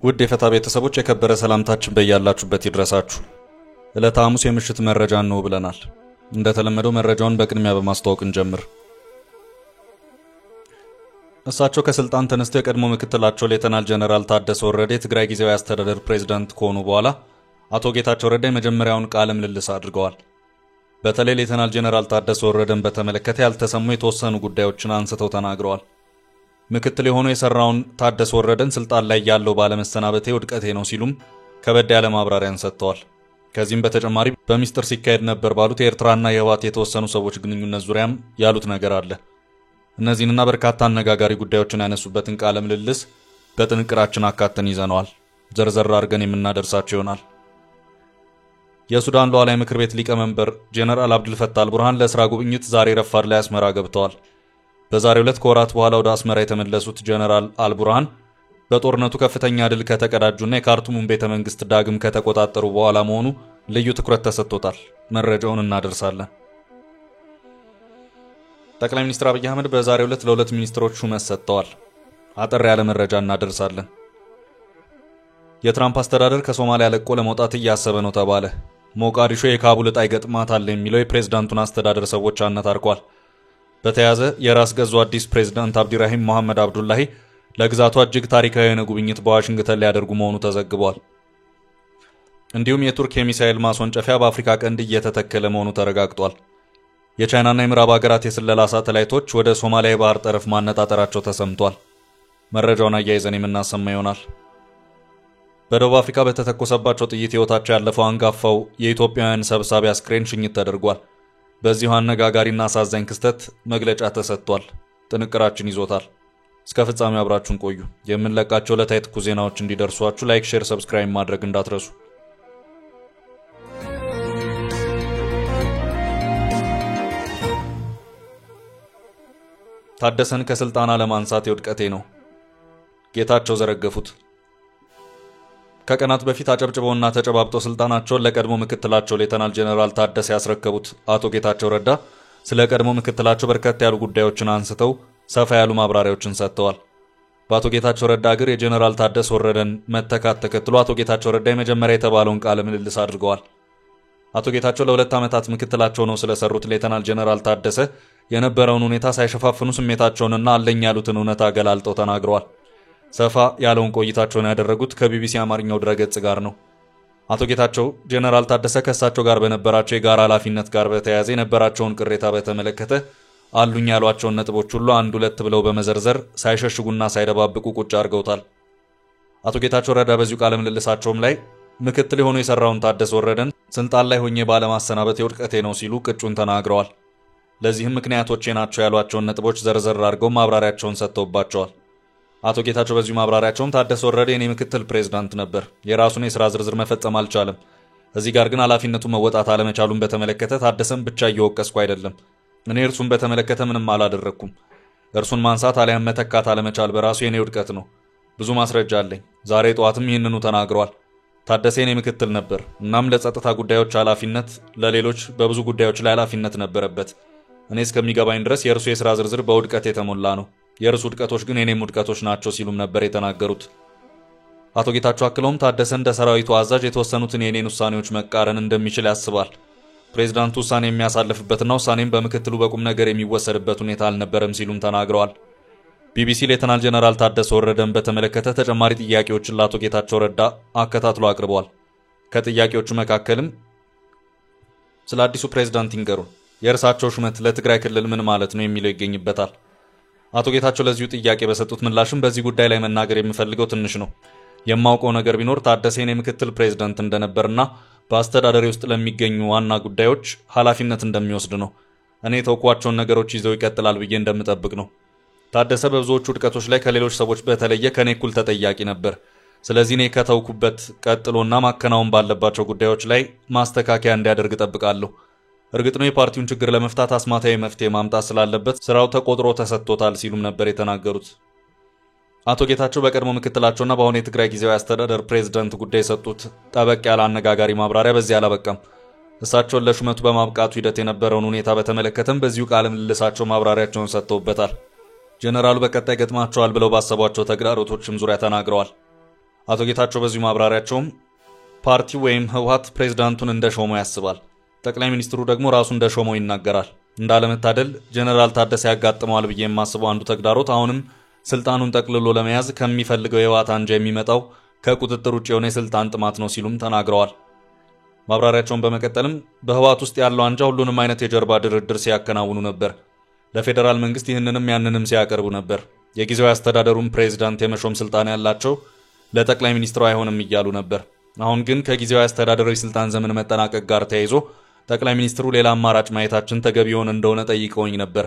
ውድ የፈታ ቤተሰቦች የከበረ ሰላምታችን በያላችሁበት ይድረሳችሁ። ዕለተ ሐሙስ የምሽት መረጃ ነው ብለናል። እንደተለመደው መረጃውን በቅድሚያ በማስተዋወቅ እንጀምር። እሳቸው ከስልጣን ተነስተው የቀድሞ ምክትላቸው ሌተናል ጀነራል ታደሰ ወረደ የትግራይ ጊዜያዊ አስተዳደር ፕሬዝዳንት ከሆኑ በኋላ አቶ ጌታቸው ረዳ የመጀመሪያውን ቃለ ምልልስ አድርገዋል። በተለይ ሌተናል ጀነራል ታደሰ ወረደን በተመለከተ ያልተሰሙ የተወሰኑ ጉዳዮችን አንስተው ተናግረዋል። ምክትል የሆነው የሰራውን ታደሰ ወረደን ስልጣን ላይ ያለው ባለመሰናበቴ ውድቀቴ ነው ሲሉም ከበድ ያለ ማብራሪያን ሰጥተዋል። ከዚህም በተጨማሪ በሚስጥር ሲካሄድ ነበር ባሉት የኤርትራና የህወሓት የተወሰኑ ሰዎች ግንኙነት ዙሪያም ያሉት ነገር አለ። እነዚህንና በርካታ አነጋጋሪ ጉዳዮችን ያነሱበትን ቃለ ምልልስ በጥንቅራችን አካተን ይዘነዋል። ዘርዘር አድርገን የምናደርሳቸው ይሆናል። የሱዳን ሉዓላዊ ምክር ቤት ሊቀመንበር ጀነራል አብዱል ፈታህ አልቡርሃን ለስራ ጉብኝት ዛሬ ረፋድ ላይ አስመራ ገብተዋል። በዛሬው ዕለት ከወራት በኋላ ወደ አስመራ የተመለሱት ጀነራል አልቡርሃን በጦርነቱ ከፍተኛ ድል ከተቀዳጁና የካርቱሙን ቤተ መንግስት ዳግም ከተቆጣጠሩ በኋላ መሆኑ ልዩ ትኩረት ተሰጥቶታል። መረጃውን እናደርሳለን። ጠቅላይ ሚኒስትር አብይ አህመድ በዛሬው ዕለት ለሁለት ሚኒስትሮች ሹመት ሰጥተዋል። አጠር ያለ መረጃ እናደርሳለን። የትራምፕ አስተዳደር ከሶማሊያ ለቆ ለመውጣት እያሰበ ነው ተባለ። ሞቃዲሾ የካቡል ዕጣ ይገጥማታል የሚለው የፕሬዝዳንቱን አስተዳደር ሰዎች አነታርኳል። በተያያዘ የራስ ገዙ አዲስ ፕሬዝዳንት አብዲራሂም መሐመድ አብዱላሂ ለግዛቷ እጅግ ታሪካዊ የሆነ ጉብኝት በዋሽንግተን ሊያደርጉ መሆኑ ተዘግቧል። እንዲሁም የቱርክ የሚሳኤል ማስወንጨፊያ በአፍሪካ ቀንድ እየተተከለ መሆኑ ተረጋግጧል። የቻይናና የምዕራብ ሀገራት የስለላ ሳተላይቶች ወደ ሶማሊያ የባህር ጠረፍ ማነጣጠራቸው ተሰምቷል። መረጃውን አያይዘን የምናሰማ ይሆናል። በደቡብ አፍሪካ በተተኮሰባቸው ጥይት ህይወታቸው ያለፈው አንጋፋው የኢትዮጵያውያን ሰብሳቢ አስክሬን ሽኝት ተደርጓል። በዚሁ አነጋጋሪና አሳዛኝ ክስተት መግለጫ ተሰጥቷል። ጥንቅራችን ይዞታል። እስከ ፍጻሜው አብራችሁን ቆዩ። የምንለቃቸው ዕለታዊ ትኩስ ዜናዎች እንዲደርሷችሁ ላይክ፣ ሼር፣ ሰብስክራይብ ማድረግ እንዳትረሱ። ታደሰን ከስልጣን አለማንሳት የውድቀቴ ነው፣ ጌታቸው ዘረገፉት። ከቀናት በፊት አጨብጭበውና ተጨባብጠው ስልጣናቸውን ለቀድሞ ምክትላቸው ሌተናል ጀነራል ታደሰ ያስረከቡት አቶ ጌታቸው ረዳ ስለ ቀድሞ ምክትላቸው በርከት ያሉ ጉዳዮችን አንስተው ሰፋ ያሉ ማብራሪያዎችን ሰጥተዋል። በአቶ ጌታቸው ረዳ እግር የጀነራል ታደሰ ወረደን መተካት ተከትሎ አቶ ጌታቸው ረዳ የመጀመሪያ የተባለውን ቃለ ምልልስ አድርገዋል። አቶ ጌታቸው ለሁለት ዓመታት ምክትላቸው ነው ስለሰሩት ሌተናል ጀነራል ታደሰ የነበረውን ሁኔታ ሳይሸፋፍኑ ስሜታቸውንና አለኝ ያሉትን እውነታ አገላልጠው ተናግረዋል። ሰፋ ያለውን ቆይታቸውን ያደረጉት ከቢቢሲ አማርኛው ድረገጽ ጋር ነው። አቶ ጌታቸው ጀነራል ታደሰ ከእሳቸው ጋር በነበራቸው የጋራ ኃላፊነት ጋር በተያያዘ የነበራቸውን ቅሬታ በተመለከተ አሉኝ ያሏቸውን ነጥቦች ሁሉ አንድ ሁለት ብለው በመዘርዘር ሳይሸሽጉና ሳይደባብቁ ቁጭ አድርገውታል። አቶ ጌታቸው ረዳ በዚሁ ቃለ ምልልሳቸውም ላይ ምክትል የሆኑ የሰራውን ታደሰ ወረደን ስልጣን ላይ ሆኜ ባለማሰናበቴ ውድቀቴ ነው ሲሉ ቅጩን ተናግረዋል። ለዚህም ምክንያቶቼ ናቸው ያሏቸውን ነጥቦች ዘርዘር አድርገው ማብራሪያቸውን ሰጥተውባቸዋል። አቶ ጌታቸው በዚሁ ማብራሪያቸውም ታደሰ ወረደ የኔ ምክትል ፕሬዝዳንት ነበር፣ የራሱን የሥራ ዝርዝር መፈጸም አልቻለም። እዚህ ጋር ግን ኃላፊነቱ መወጣት አለመቻሉን በተመለከተ ታደሰን ብቻ እየወቀስኩ አይደለም። እኔ እርሱን በተመለከተ ምንም አላደረኩም። እርሱን ማንሳት አሊያም መተካት አለመቻል በራሱ የኔ ውድቀት ነው። ብዙ ማስረጃ አለኝ። ዛሬ ጠዋትም ይህንኑ ተናግሯል። ታደሰ የኔ ምክትል ነበር። እናም ለጸጥታ ጉዳዮች ኃላፊነት፣ ለሌሎች በብዙ ጉዳዮች ላይ ኃላፊነት ነበረበት። እኔ እስከሚገባኝ ድረስ የእርሱ የሥራ ዝርዝር በውድቀት የተሞላ ነው። የእርሱ ውድቀቶች ግን የኔም ውድቀቶች ናቸው ሲሉም ነበር የተናገሩት። አቶ ጌታቸው አክለውም ታደሰ እንደ ሰራዊቱ አዛዥ የተወሰኑትን የኔን ውሳኔዎች መቃረን እንደሚችል ያስባል። ፕሬዝዳንቱ ውሳኔ የሚያሳልፍበትና ውሳኔም በምክትሉ በቁም ነገር የሚወሰድበት ሁኔታ አልነበረም ሲሉም ተናግረዋል። ቢቢሲ ሌተናል ጀነራል ታደሰ ወረደን በተመለከተ ተጨማሪ ጥያቄዎችን ለአቶ ጌታቸው ረዳ አከታትሎ አቅርበዋል። ከጥያቄዎቹ መካከልም ስለ አዲሱ ፕሬዝዳንት ይንገሩን፣ የእርሳቸው ሹመት ለትግራይ ክልል ምን ማለት ነው የሚለው ይገኝበታል። አቶ ጌታቸው ለዚሁ ጥያቄ በሰጡት ምላሽም በዚህ ጉዳይ ላይ መናገር የምፈልገው ትንሽ ነው። የማውቀው ነገር ቢኖር ታደሰ የኔ ምክትል ፕሬዝዳንት እንደነበርና በአስተዳደሪ ውስጥ ለሚገኙ ዋና ጉዳዮች ኃላፊነት እንደሚወስድ ነው። እኔ የተውኳቸውን ነገሮች ይዘው ይቀጥላል ብዬ እንደምጠብቅ ነው። ታደሰ በብዙዎቹ ውድቀቶች ላይ ከሌሎች ሰዎች በተለየ ከኔ እኩል ተጠያቂ ነበር። ስለዚህ እኔ ከተውኩበት ቀጥሎና ማከናወን ባለባቸው ጉዳዮች ላይ ማስተካከያ እንዲያደርግ እጠብቃለሁ። እርግጥ ነው የፓርቲውን ችግር ለመፍታት አስማታዊ መፍትሄ ማምጣት ስላለበት ስራው ተቆጥሮ ተሰጥቶታል ሲሉም ነበር የተናገሩት። አቶ ጌታቸው በቀድሞ ምክትላቸውና በአሁኑ የትግራይ ጊዜያዊ አስተዳደር ፕሬዝዳንት ጉዳይ የሰጡት ጠበቅ ያለ አነጋጋሪ ማብራሪያ በዚህ አላበቃም። እሳቸውን ለሹመቱ በማብቃቱ ሂደት የነበረውን ሁኔታ በተመለከተም በዚሁ ቃለ ምልልሳቸው ማብራሪያቸውን ሰጥተውበታል። ጀነራሉ በቀጣይ ገጥማቸዋል ብለው ባሰቧቸው ተግዳሮቶችም ዙሪያ ተናግረዋል። አቶ ጌታቸው በዚሁ ማብራሪያቸውም ፓርቲው ወይም ህወሓት ፕሬዝዳንቱን እንደሾመው ያስባል፣ ጠቅላይ ሚኒስትሩ ደግሞ ራሱ እንደሾመው ይናገራል። እንዳለመታደል ጀነራል ታደሰ ያጋጥመዋል ብዬ የማስበው አንዱ ተግዳሮት አሁንም ስልጣኑን ጠቅልሎ ለመያዝ ከሚፈልገው የህወሓት አንጃ የሚመጣው ከቁጥጥር ውጭ የሆነ የስልጣን ጥማት ነው ሲሉም ተናግረዋል። ማብራሪያቸውን በመቀጠልም በህወሓት ውስጥ ያለው አንጃ ሁሉንም አይነት የጀርባ ድርድር ሲያከናውኑ ነበር። ለፌዴራል መንግስት ይህንንም ያንንም ሲያቀርቡ ነበር። የጊዜያዊ አስተዳደሩን ፕሬዝዳንት የመሾም ስልጣን ያላቸው ለጠቅላይ ሚኒስትሩ አይሆንም እያሉ ነበር። አሁን ግን ከጊዜያዊ አስተዳደሩ የስልጣን ዘመን መጠናቀቅ ጋር ተያይዞ ጠቅላይ ሚኒስትሩ ሌላ አማራጭ ማየታችን ተገቢ ሆነ እንደሆነ ጠይቀውኝ ነበር።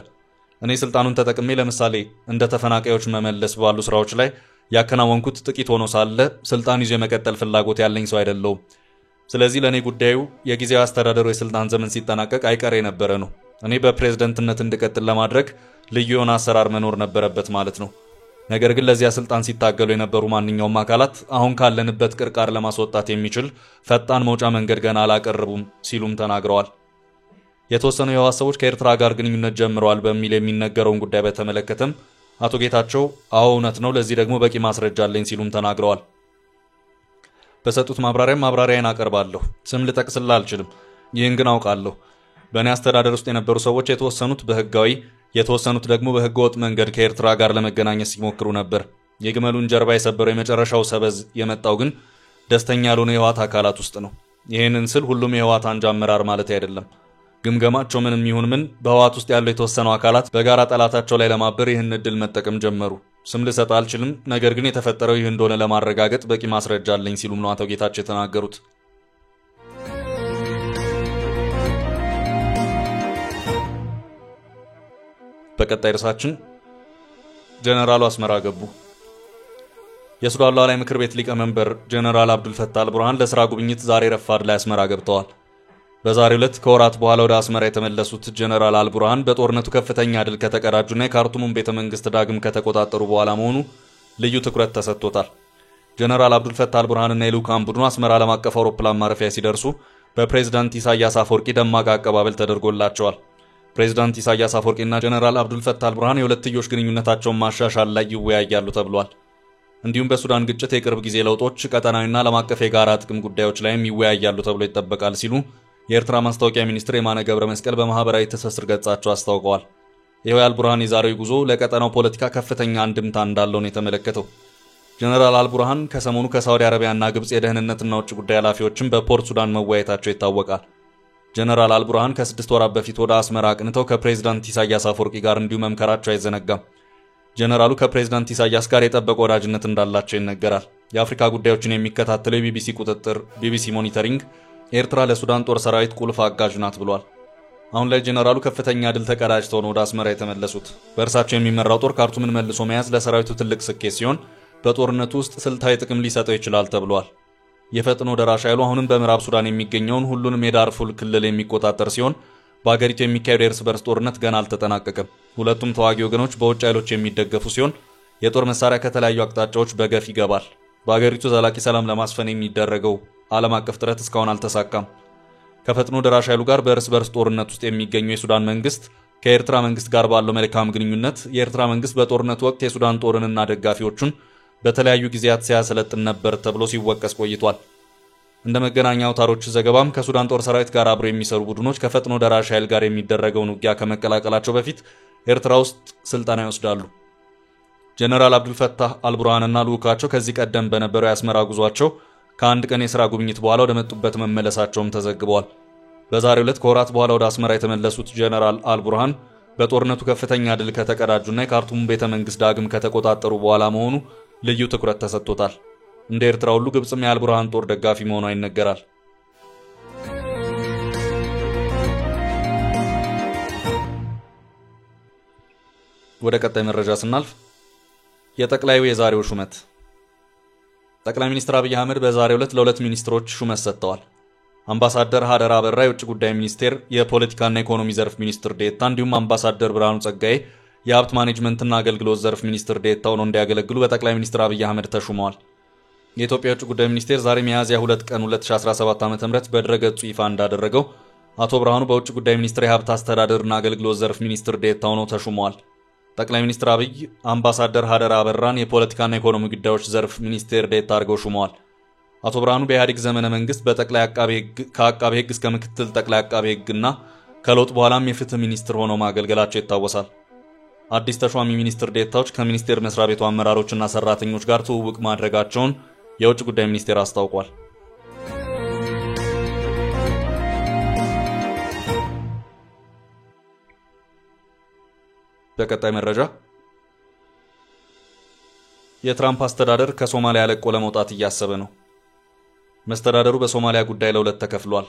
እኔ ስልጣኑን ተጠቅሜ ለምሳሌ እንደ ተፈናቃዮች መመለስ ባሉ ስራዎች ላይ ያከናወንኩት ጥቂት ሆኖ ሳለ ስልጣን ይዞ የመቀጠል ፍላጎት ያለኝ ሰው አይደለሁም። ስለዚህ ለኔ ጉዳዩ የጊዜያዊ አስተዳደሩ የስልጣን ዘመን ሲጠናቀቅ አይቀሬ የነበረ ነው። እኔ በፕሬዝዳንትነት እንድቀጥል ለማድረግ ልዩ የሆነ አሰራር መኖር ነበረበት ማለት ነው። ነገር ግን ለዚያ ስልጣን ሲታገሉ የነበሩ ማንኛውም አካላት አሁን ካለንበት ቅርቃር ለማስወጣት የሚችል ፈጣን መውጫ መንገድ ገና አላቀረቡም ሲሉም ተናግረዋል። የተወሰኑ የህወሓት ሰዎች ከኤርትራ ጋር ግንኙነት ጀምረዋል በሚል የሚነገረውን ጉዳይ በተመለከተም አቶ ጌታቸው አዎ እውነት ነው፣ ለዚህ ደግሞ በቂ ማስረጃ አለኝ ሲሉም ተናግረዋል። በሰጡት ማብራሪያን አቀርባለሁ። ስም ልጠቅስላ አልችልም። ይህን ግን አውቃለሁ። በእኔ አስተዳደር ውስጥ የነበሩ ሰዎች የተወሰኑት በህጋዊ የተወሰኑት ደግሞ በህገ ወጥ መንገድ ከኤርትራ ጋር ለመገናኘት ሲሞክሩ ነበር። የግመሉን ጀርባ የሰበረው የመጨረሻው ሰበዝ የመጣው ግን ደስተኛ ያልሆነ የህወሓት አካላት ውስጥ ነው። ይህንን ስል ሁሉም የህወሓት አንጃ አመራር ማለት አይደለም። ግምገማቸው ምንም ይሁን ምን በህወሓት ውስጥ ያለው የተወሰኑ አካላት በጋራ ጠላታቸው ላይ ለማበር ይህን እድል መጠቀም ጀመሩ። ስም ልሰጥ አልችልም፣ ነገር ግን የተፈጠረው ይህ እንደሆነ ለማረጋገጥ በቂ ማስረጃ አለኝ ሲሉም ነው አቶ ጌታቸው የተናገሩት። በቀጣይ ርዕሳችን ጀነራሉ አስመራ ገቡ። የሱዳን ሉዓላዊ ምክር ቤት ሊቀመንበር ጀነራል አብዱልፈታህ አልቡርሃን ለስራ ጉብኝት ዛሬ ረፋድ ላይ አስመራ ገብተዋል። በዛሬው ዕለት ከወራት በኋላ ወደ አስመራ የተመለሱት ጀነራል አልቡርሃን በጦርነቱ ከፍተኛ ድል ከተቀዳጁና የካርቱሙን ቤተ መንግስት ዳግም ከተቆጣጠሩ በኋላ መሆኑ ልዩ ትኩረት ተሰጥቶታል። ጀነራል አብዱልፈታህ አልቡርሃንና የልዑካን ቡድኑ አስመራ ዓለም አቀፍ አውሮፕላን ማረፊያ ሲደርሱ በፕሬዝዳንት ኢሳያስ አፈወርቂ ደማቅ አቀባበል ተደርጎላቸዋል። ፕሬዝዳንት ኢሳያስ አፈወርቂና ጀነራል አብዱልፈታህ አልቡርሃን የሁለትዮሽ ግንኙነታቸውን ማሻሻል ላይ ይወያያሉ ተብሏል። እንዲሁም በሱዳን ግጭት፣ የቅርብ ጊዜ ለውጦች፣ ቀጠናዊና ዓለም አቀፍ የጋራ ጥቅም ጉዳዮች ላይም ይወያያሉ ተብሎ ይጠበቃል ሲሉ የኤርትራ ማስታወቂያ ሚኒስትር የማነ ገብረ መስቀል በማህበራዊ ትስስር ገጻቸው አስታውቀዋል። ይኸው የአልቡርሃን የዛሬው ጉዞ ለቀጠናው ፖለቲካ ከፍተኛ አንድምታ እንዳለው ነው የተመለከተው። ጀነራል አልቡርሃን ከሰሞኑ ከሳውዲ አረቢያና ግብጽ የደህንነትና ውጭ ጉዳይ ኃላፊዎችን በፖርት ሱዳን መወያየታቸው ይታወቃል። ጀነራል አልቡርሃን ከ6 ወራት በፊት ወደ አስመራ አቅንተው ከፕሬዝዳንት ኢሳያስ አፈወርቂ ጋር እንዲሁ መምከራቸው አይዘነጋም። ጀነራሉ ከፕሬዝዳንት ኢሳያስ ጋር የጠበቀ ወዳጅነት እንዳላቸው ይነገራል። የአፍሪካ ጉዳዮችን የሚከታተለው የቢቢሲ ቁጥጥር ቢቢሲ ሞኒተሪንግ ኤርትራ ለሱዳን ጦር ሰራዊት ቁልፍ አጋዥ ናት ብሏል። አሁን ላይ ጀነራሉ ከፍተኛ ድል ተቀዳጅተው ነው ወደ አስመራ የተመለሱት። በእርሳቸው የሚመራው ጦር ካርቱምን መልሶ መያዝ ለሰራዊቱ ትልቅ ስኬት ሲሆን በጦርነቱ ውስጥ ስልታዊ ጥቅም ሊሰጠው ይችላል ተብሏል። የፈጥኖ ደራሽ ኃይሉ አሁንም በምዕራብ ሱዳን የሚገኘውን ሁሉንም የዳርፉር ክልል የሚቆጣጠር ሲሆን በአገሪቱ የሚካሄደው የእርስ በርስ ጦርነት ገና አልተጠናቀቀም። ሁለቱም ተዋጊ ወገኖች በውጭ ኃይሎች የሚደገፉ ሲሆን የጦር መሳሪያ ከተለያዩ አቅጣጫዎች በገፍ ይገባል። በአገሪቱ ዘላቂ ሰላም ለማስፈን የሚደረገው ዓለም አቀፍ ጥረት እስካሁን አልተሳካም። ከፈጥኖ ደራሽ ኃይሉ ጋር በእርስ በርስ ጦርነት ውስጥ የሚገኘው የሱዳን መንግስት ከኤርትራ መንግስት ጋር ባለው መልካም ግንኙነት የኤርትራ መንግስት በጦርነቱ ወቅት የሱዳን ጦርንና ደጋፊዎቹን በተለያዩ ጊዜያት ሲያሰለጥን ነበር ተብሎ ሲወቀስ ቆይቷል። እንደ መገናኛ አውታሮች ዘገባም ከሱዳን ጦር ሰራዊት ጋር አብረው የሚሰሩ ቡድኖች ከፈጥኖ ደራሽ ኃይል ጋር የሚደረገውን ውጊያ ከመቀላቀላቸው በፊት ኤርትራ ውስጥ ስልጠና ይወስዳሉ። ጀነራል አብዱልፈታህ አልቡርሃንና ልዑካቸው ከዚህ ቀደም በነበረው የአስመራ ጉዟቸው ከአንድ ቀን የሥራ ጉብኝት በኋላ ወደ መጡበት መመለሳቸውም ተዘግበዋል። በዛሬው ዕለት ከወራት በኋላ ወደ አስመራ የተመለሱት ጀነራል አልቡርሃን በጦርነቱ ከፍተኛ ድል ከተቀዳጁና የካርቱሙን ቤተ መንግስት ዳግም ከተቆጣጠሩ በኋላ መሆኑ ልዩ ትኩረት ተሰጥቶታል። እንደ ኤርትራ ሁሉ ግብጽም የአልቡርሃን ጦር ደጋፊ መሆኗ ይነገራል። ወደ ቀጣይ መረጃ ስናልፍ የጠቅላዩ የዛሬው ሹመት ጠቅላይ ሚኒስትር አብይ አህመድ በዛሬው ዕለት ለሁለት ሚኒስትሮች ሹመት ሰጥተዋል። አምባሳደር ሀደራ አበራ የውጭ ጉዳይ ሚኒስቴር የፖለቲካና ኢኮኖሚ ዘርፍ ሚኒስትር ዴኤታ እንዲሁም አምባሳደር ብርሃኑ ጸጋዬ የሀብት ማኔጅመንትና አገልግሎት ዘርፍ ሚኒስትር ዴኤታ ሆነው እንዲያገለግሉ በጠቅላይ ሚኒስትር አብይ አህመድ ተሹመዋል። የኢትዮጵያ የውጭ ጉዳይ ሚኒስቴር ዛሬ ሚያዝያ 2 ቀን 2017 ዓ.ም በድረገጹ ይፋ እንዳደረገው አቶ ብርሃኑ በውጭ ጉዳይ ሚኒስቴር የሀብት አስተዳደርና አገልግሎት ዘርፍ ሚኒስትር ዴኤታ ሆነው ተሹመዋል። ጠቅላይ ሚኒስትር አብይ አምባሳደር ሀደራ አበራን የፖለቲካና ኢኮኖሚ ጉዳዮች ዘርፍ ሚኒስቴር ዴኤታ አድርገው ሹመዋል። አቶ ብርሃኑ በኢህአዴግ ዘመነ መንግስት በጠቅላይ አቃቤ ሕግ ከአቃቤ ሕግ እስከ ምክትል ጠቅላይ አቃቤ ሕግና ከለውጥ በኋላም የፍትህ ሚኒስትር ሆነው ማገልገላቸው ይታወሳል። አዲስ ተሿሚ ሚኒስትር ዴኤታዎች ከሚኒስቴር መስሪያ ቤቱ አመራሮችና ሰራተኞች ጋር ትውውቅ ማድረጋቸውን የውጭ ጉዳይ ሚኒስቴር አስታውቋል። በቀጣይ መረጃ የትራምፕ አስተዳደር ከሶማሊያ ለቆ ለመውጣት እያሰበ ነው። መስተዳደሩ በሶማሊያ ጉዳይ ለሁለት ተከፍሏል።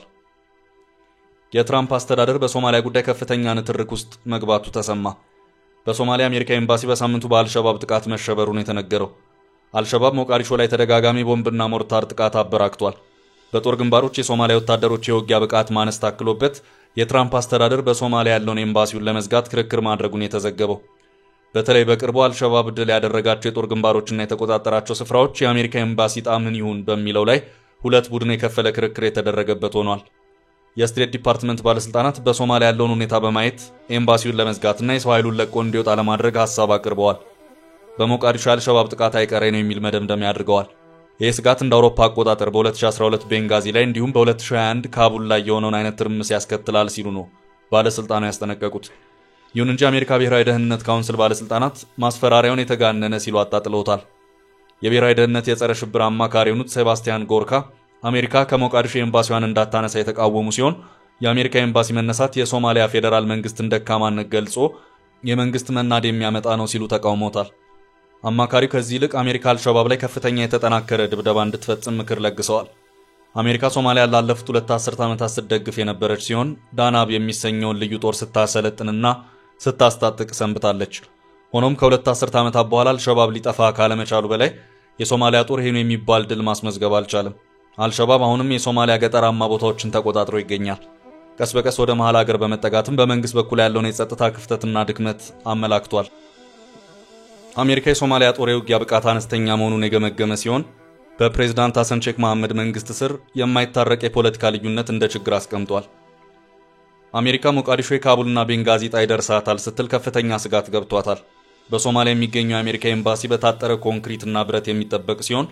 የትራምፕ አስተዳደር በሶማሊያ ጉዳይ ከፍተኛ ንትርክ ውስጥ መግባቱ ተሰማ። በሶማሊያ አሜሪካ ኤምባሲ በሳምንቱ በአልሸባብ ጥቃት መሸበሩን የተነገረው። አልሸባብ ሞቃዲሾ ላይ ተደጋጋሚ ቦምብና ሞርታር ጥቃት አበራክቷል። በጦር ግንባሮች የሶማሊያ ወታደሮች የውጊያ ብቃት ማነስ ታክሎበት የትራምፕ አስተዳደር በሶማሊያ ያለውን ኤምባሲውን ለመዝጋት ክርክር ማድረጉን የተዘገበው። በተለይ በቅርቡ አልሸባብ ድል ያደረጋቸው የጦር ግንባሮችና የተቆጣጠራቸው ስፍራዎች የአሜሪካ ኤምባሲ ዕጣ ምን ይሁን በሚለው ላይ ሁለት ቡድን የከፈለ ክርክር የተደረገበት ሆኗል። የስቴት ዲፓርትመንት ባለስልጣናት በሶማሊያ ያለውን ሁኔታ በማየት ኤምባሲውን ለመዝጋትና የሰው ኃይሉን ለቆ እንዲወጣ ለማድረግ ሐሳብ አቅርበዋል። በሞቃዲሾ አልሸባብ ጥቃት አይቀሬ ነው የሚል መደምደሚያ አድርገዋል። ይህ ስጋት እንደ አውሮፓ አቆጣጠር በ2012 ቤንጋዚ ላይ እንዲሁም በ2021 ካቡል ላይ የሆነውን አይነት ትርምስ ያስከትላል ሲሉ ነው ባለስልጣኑ ያስጠነቀቁት። ይሁን እንጂ አሜሪካ ብሔራዊ ደህንነት ካውንስል ባለስልጣናት ማስፈራሪያውን የተጋነነ ሲሉ አጣጥለውታል። የብሔራዊ ደህንነት የጸረ ሽብር አማካሪ የሆኑት ሴባስቲያን ጎርካ አሜሪካ ከሞቃዲሾ ኤምባሲዋን እንዳታነሳ የተቃወሙ ሲሆን የአሜሪካ ኤምባሲ መነሳት የሶማሊያ ፌዴራል መንግስትን ደካማነት ገልጾ የመንግስት መናድ የሚያመጣ ነው ሲሉ ተቃውሞታል። አማካሪው ከዚህ ይልቅ አሜሪካ አልሸባብ ላይ ከፍተኛ የተጠናከረ ድብደባ እንድትፈጽም ምክር ለግሰዋል። አሜሪካ ሶማሊያ ላለፉት 2 አስርት ዓመታት ስትደግፍ የነበረች ሲሆን ዳናብ የሚሰኘውን ልዩ ጦር ስታሰለጥንና ስታስታጥቅ ሰንብታለች። ሆኖም ከ2 አስርት ዓመታት በኋላ አልሸባብ ሊጠፋ ካለመቻሉ በላይ የሶማሊያ ጦር ይህን የሚባል ድል ማስመዝገብ አልቻለም። አልሸባብ አሁንም የሶማሊያ ገጠራማ ቦታዎችን ተቆጣጥሮ ይገኛል። ቀስ በቀስ ወደ መሃል ሀገር በመጠጋትም በመንግስት በኩል ያለውን የጸጥታ ክፍተትና ድክመት አመላክቷል። አሜሪካ የሶማሊያ ጦር የውጊያ ብቃት አነስተኛ መሆኑን የገመገመ ሲሆን በፕሬዝዳንት ሐሰን ሼክ መሐመድ መንግስት ስር የማይታረቅ የፖለቲካ ልዩነት እንደ ችግር አስቀምጧል። አሜሪካ ሞቃዲሾ የካቡልና ቤንጋዚ ዕጣ ይደርሳታል ስትል ከፍተኛ ስጋት ገብቷታል። በሶማሊያ የሚገኘው የአሜሪካ ኤምባሲ በታጠረ ኮንክሪትና ብረት የሚጠበቅ ሲሆን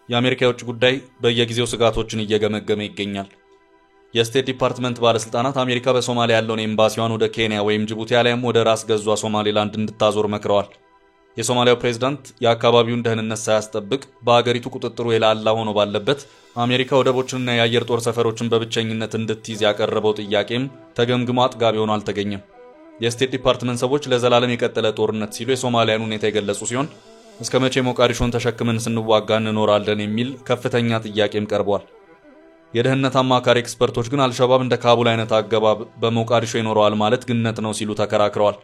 የአሜሪካ የውጭ ጉዳይ በየጊዜው ስጋቶችን እየገመገመ ይገኛል። የስቴት ዲፓርትመንት ባለስልጣናት አሜሪካ በሶማሊያ ያለውን ኤምባሲዋን ወደ ኬንያ ወይም ጅቡቲ አሊያም ወደ ራስ ገዟ ሶማሌላንድ እንድታዞር መክረዋል። የሶማሊያው ፕሬዝዳንት የአካባቢውን ደህንነት ሳያስጠብቅ በአገሪቱ ቁጥጥሩ የላላ ሆኖ ባለበት አሜሪካ ወደቦችንና የአየር ጦር ሰፈሮችን በብቸኝነት እንድትይዝ ያቀረበው ጥያቄም ተገምግሞ አጥጋቢ ሆኖ አልተገኘም። የስቴት ዲፓርትመንት ሰዎች ለዘላለም የቀጠለ ጦርነት ሲሉ የሶማሊያን ሁኔታ የገለጹ ሲሆን እስከ መቼ ሞቃዲሾን ተሸክመን ስንዋጋ እንኖራለን የሚል ከፍተኛ ጥያቄም ቀርቧል። የደህንነት አማካሪ ኤክስፐርቶች ግን አልሸባብ እንደ ካቡል አይነት አገባብ በሞቃዲሾ ይኖረዋል ማለት ግነት ነው ሲሉ ተከራክረዋል።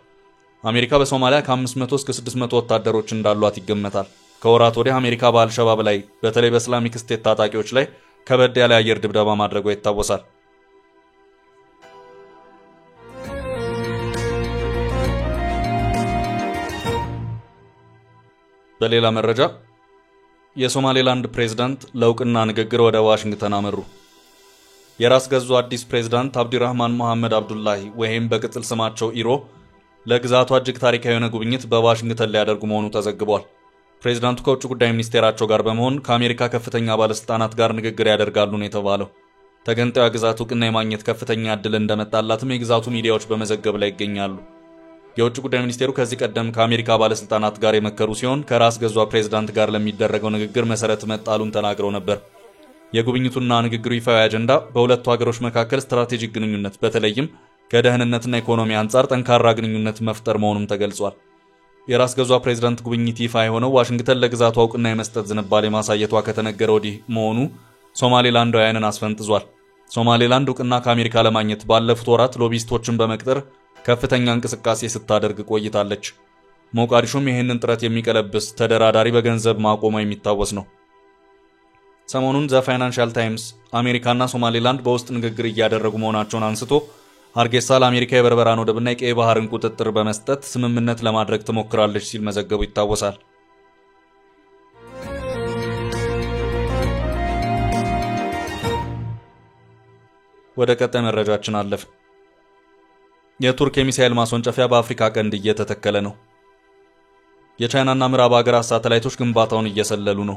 አሜሪካ በሶማሊያ ከ500 እስከ 600 ወታደሮች እንዳሏት ይገመታል። ከወራት ወዲህ አሜሪካ በአልሸባብ ላይ በተለይ በእስላሚክ ስቴት ታጣቂዎች ላይ ከበድ ያለ አየር ድብደባ ማድረጓ ይታወሳል። በሌላ መረጃ የሶማሌላንድ ፕሬዝዳንት ለውቅና ንግግር ወደ ዋሽንግተን አመሩ። የራስ ገዙ አዲስ ፕሬዝዳንት አብዲራህማን መሐመድ አብዱላሂ ወይም በቅጽል ስማቸው ኢሮ ለግዛቷ እጅግ ታሪካዊ የሆነ ጉብኝት በዋሽንግተን ሊያደርጉ መሆኑ ተዘግቧል። ፕሬዝዳንቱ ከውጭ ጉዳይ ሚኒስቴራቸው ጋር በመሆን ከአሜሪካ ከፍተኛ ባለስልጣናት ጋር ንግግር ያደርጋሉ ነው የተባለው። ተገንጣዩ ግዛት እውቅና የማግኘት ከፍተኛ ዕድል እንደመጣላትም የግዛቱ ሚዲያዎች በመዘገብ ላይ ይገኛሉ። የውጭ ጉዳይ ሚኒስቴሩ ከዚህ ቀደም ከአሜሪካ ባለስልጣናት ጋር የመከሩ ሲሆን ከራስ ገዟ ፕሬዝዳንት ጋር ለሚደረገው ንግግር መሰረት መጣሉን ተናግረው ነበር። የጉብኝቱና ንግግሩ ይፋዊ አጀንዳ በሁለቱ ሀገሮች መካከል ስትራቴጂክ ግንኙነት በተለይም ከደህንነትና ኢኮኖሚ አንጻር ጠንካራ ግንኙነት መፍጠር መሆኑም ተገልጿል። የራስ ገዟ ፕሬዝዳንት ጉብኝት ይፋ የሆነው ዋሽንግተን ለግዛቷ እውቅና የመስጠት ዝንባሌ ማሳየቷ ከተነገረ ወዲህ መሆኑ ሶማሌላንዳውያንን አስፈንጥዟል። ሶማሌላንድ እውቅና ከአሜሪካ ለማግኘት ባለፉት ወራት ሎቢስቶችን በመቅጠር ከፍተኛ እንቅስቃሴ ስታደርግ ቆይታለች። ሞቃዲሾም ይህንን ጥረት የሚቀለብስ ተደራዳሪ በገንዘብ ማቆሟ የሚታወስ ነው። ሰሞኑን ዘ ፋይናንሻል ታይምስ አሜሪካና ሶማሌላንድ በውስጥ ንግግር እያደረጉ መሆናቸውን አንስቶ ሀርጌሳ ለአሜሪካ የበርበራን ወደብና የቀይ ባህርን ቁጥጥር በመስጠት ስምምነት ለማድረግ ትሞክራለች ሲል መዘገቡ ይታወሳል። ወደ ቀጣይ መረጃችን አለፍ። የቱርክ የሚሳኤል ማስወንጨፊያ በአፍሪካ ቀንድ እየተተከለ ነው። የቻይናና ምዕራብ ሀገራት ሳተላይቶች ግንባታውን እየሰለሉ ነው።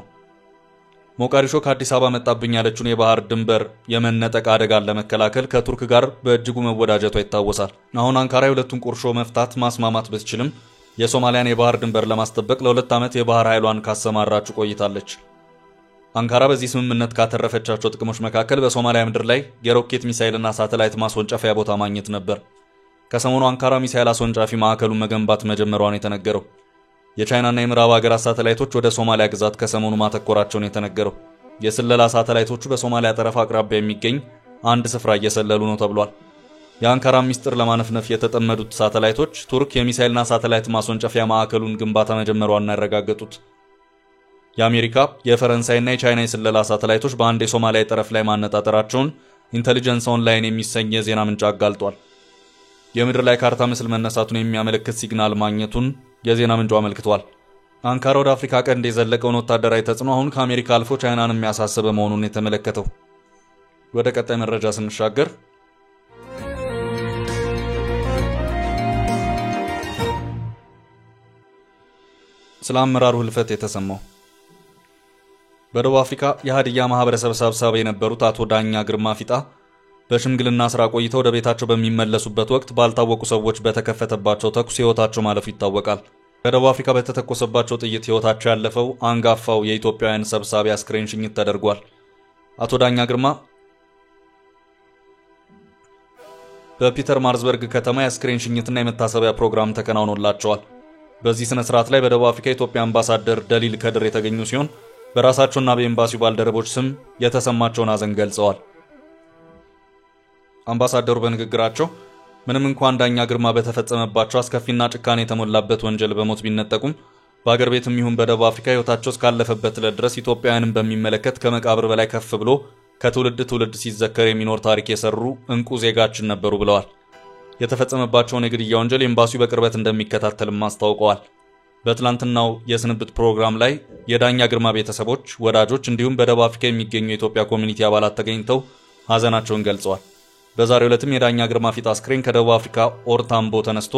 ሞቃዲሾ ከአዲስ አበባ መጣብኝ ያለችውን የባህር ድንበር የመነጠቅ አደጋን ለመከላከል ከቱርክ ጋር በእጅጉ መወዳጀቷ ይታወሳል። አሁን አንካራ የሁለቱን ቁርሾ መፍታት ማስማማት ብትችልም የሶማሊያን የባህር ድንበር ለማስጠበቅ ለ2 ዓመት የባህር ኃይሏን ካሰማራች ቆይታለች። አንካራ በዚህ ስምምነት ካተረፈቻቸው ጥቅሞች መካከል በሶማሊያ ምድር ላይ የሮኬት ሚሳኤልና ሳተላይት ማስወንጨፊያ ቦታ ማግኘት ነበር። ከሰሞኑ አንካራ ሚሳኤል አስወንጫፊ ማዕከሉን መገንባት መጀመሯን የተነገረው። የቻይናና የምዕራብ ሀገራት ሳተላይቶች ወደ ሶማሊያ ግዛት ከሰሞኑ ማተኮራቸውን የተነገረው። የስለላ ሳተላይቶቹ በሶማሊያ ጠረፍ አቅራቢያ የሚገኝ አንድ ስፍራ እየሰለሉ ነው ተብሏል። የአንካራ ሚስጥር ለማነፍነፍ የተጠመዱት ሳተላይቶች ቱርክ የሚሳኤልና ሳተላይት ማስወንጨፊያ ማዕከሉን ግንባታ መጀመሯን ያረጋገጡት። የአሜሪካ፣ የፈረንሳይና የቻይና የስለላ ሳተላይቶች በአንድ የሶማሊያ ጠረፍ ላይ ማነጣጠራቸውን ኢንተሊጀንስ ኦንላይን የሚሰኝ የዜና ምንጭ አጋልጧል። የምድር ላይ ካርታ ምስል መነሳቱን የሚያመለክት ሲግናል ማግኘቱን የዜና ምንጩ አመልክቷል። አንካራ ወደ አፍሪካ ቀንድ የዘለቀውን ወታደራዊ ተጽዕኖ አሁን ከአሜሪካ አልፎ ቻይናን የሚያሳስብ መሆኑን የተመለከተው። ወደ ቀጣይ መረጃ ስንሻገር ስለ አመራሩ ህልፈት የተሰማው። በደቡብ አፍሪካ የሀዲያ ማህበረሰብ ሰብሳቢ የነበሩት አቶ ዳኛ ግርማ ፊጣ በሽምግልና ስራ ቆይተው ወደ ቤታቸው በሚመለሱበት ወቅት ባልታወቁ ሰዎች በተከፈተባቸው ተኩስ ህይወታቸው ማለፉ ይታወቃል። በደቡብ አፍሪካ በተተኮሰባቸው ጥይት ህይወታቸው ያለፈው አንጋፋው የኢትዮጵያውያን ሰብሳቢ አስክሬን ሽኝት ተደርጓል። አቶ ዳኛ ግርማ በፒተር ማርዝበርግ ከተማ የአስክሬን ሽኝትና የመታሰቢያ ፕሮግራም ተከናውኖላቸዋል። በዚህ ስነ ስርዓት ላይ በደቡብ አፍሪካ የኢትዮጵያ አምባሳደር ደሊል ከድር የተገኙ ሲሆን በራሳቸውና በኤምባሲው ባልደረቦች ስም የተሰማቸውን ሐዘን ገልጸዋል። አምባሳደሩ በንግግራቸው ምንም እንኳን ዳኛ ግርማ በተፈጸመባቸው አስከፊና ጭካኔ የተሞላበት ወንጀል በሞት ቢነጠቁም በአገር ቤትም ይሁን በደቡብ አፍሪካ ህይወታቸው እስካለፈበት ድረስ ኢትዮጵያውያንን በሚመለከት ከመቃብር በላይ ከፍ ብሎ ከትውልድ ትውልድ ሲዘከር የሚኖር ታሪክ የሰሩ እንቁ ዜጋችን ነበሩ ብለዋል። የተፈጸመባቸውን የግድያ ወንጀል ኤምባሲው በቅርበት እንደሚከታተልም አስታውቀዋል። በትላንትናው የስንብት ፕሮግራም ላይ የዳኛ ግርማ ቤተሰቦች፣ ወዳጆች እንዲሁም በደቡብ አፍሪካ የሚገኙ የኢትዮጵያ ኮሚኒቲ አባላት ተገኝተው ሐዘናቸውን ገልጸዋል። በዛሬው ዕለትም የዳኛ ግርማ ፊጣ አስክሬን ከደቡብ አፍሪካ ኦርታምቦ ተነስቶ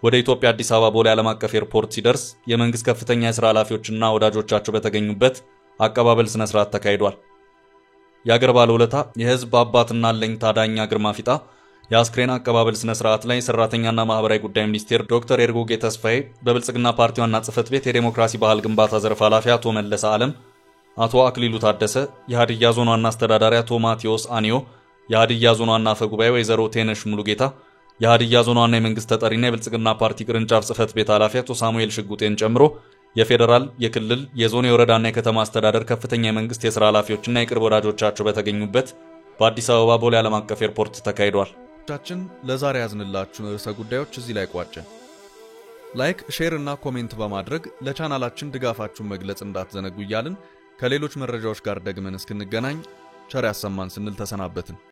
ወደ ኢትዮጵያ አዲስ አበባ ቦሌ ዓለም አቀፍ ኤርፖርት ሲደርስ የመንግስት ከፍተኛ የሥራ ኃላፊዎችና ወዳጆቻቸው በተገኙበት አቀባበል ስነ ስርዓት ተካሂዷል። የአገር ባለውለታ የህዝብ አባትና አለኝታ ዳኛ ግርማ ፊጣ የአስክሬን አቀባበል ስነ ስርዓት ላይ ሰራተኛና ማህበራዊ ጉዳይ ሚኒስቴር ዶክተር ኤርጎጌ ተስፋዬ፣ በብልጽግና ፓርቲ ዋና ጽህፈት ቤት የዴሞክራሲ ባህል ግንባታ ዘርፍ ኃላፊ አቶ መለሰ ዓለም፣ አቶ አክሊሉ ታደሰ፣ የሀዲያ ዞን ዋና አስተዳዳሪ አቶ ማቴዎስ አኒዮ፣ የሀዲያ ዞን ዋና አፈ ጉባኤ ወይዘሮ ቴነሽ ሙሉጌታ፣ የሀዲያ ዞን ዋና የመንግስት ተጠሪና የብልጽግና ፓርቲ ቅርንጫፍ ጽህፈት ቤት ኃላፊ አቶ ሳሙኤል ሽጉጤን ጨምሮ የፌዴራል፣ የክልል፣ የዞን፣ የወረዳና የከተማ አስተዳደር ከፍተኛ የመንግስት የሥራ ኃላፊዎችና የቅርብ ወዳጆቻቸው በተገኙበት በአዲስ አበባ ቦሌ ዓለም አቀፍ ኤርፖርት ተካሂዷል። ቻችን ለዛሬ ያዝንላችሁ ርዕሰ ጉዳዮች እዚህ ላይ ቋጨ። ላይክ፣ ሼር እና ኮሜንት በማድረግ ለቻናላችን ድጋፋችሁን መግለጽ እንዳትዘነጉ እያልን ከሌሎች መረጃዎች ጋር ደግመን እስክንገናኝ ቸር ያሰማን ስንል ተሰናበትን።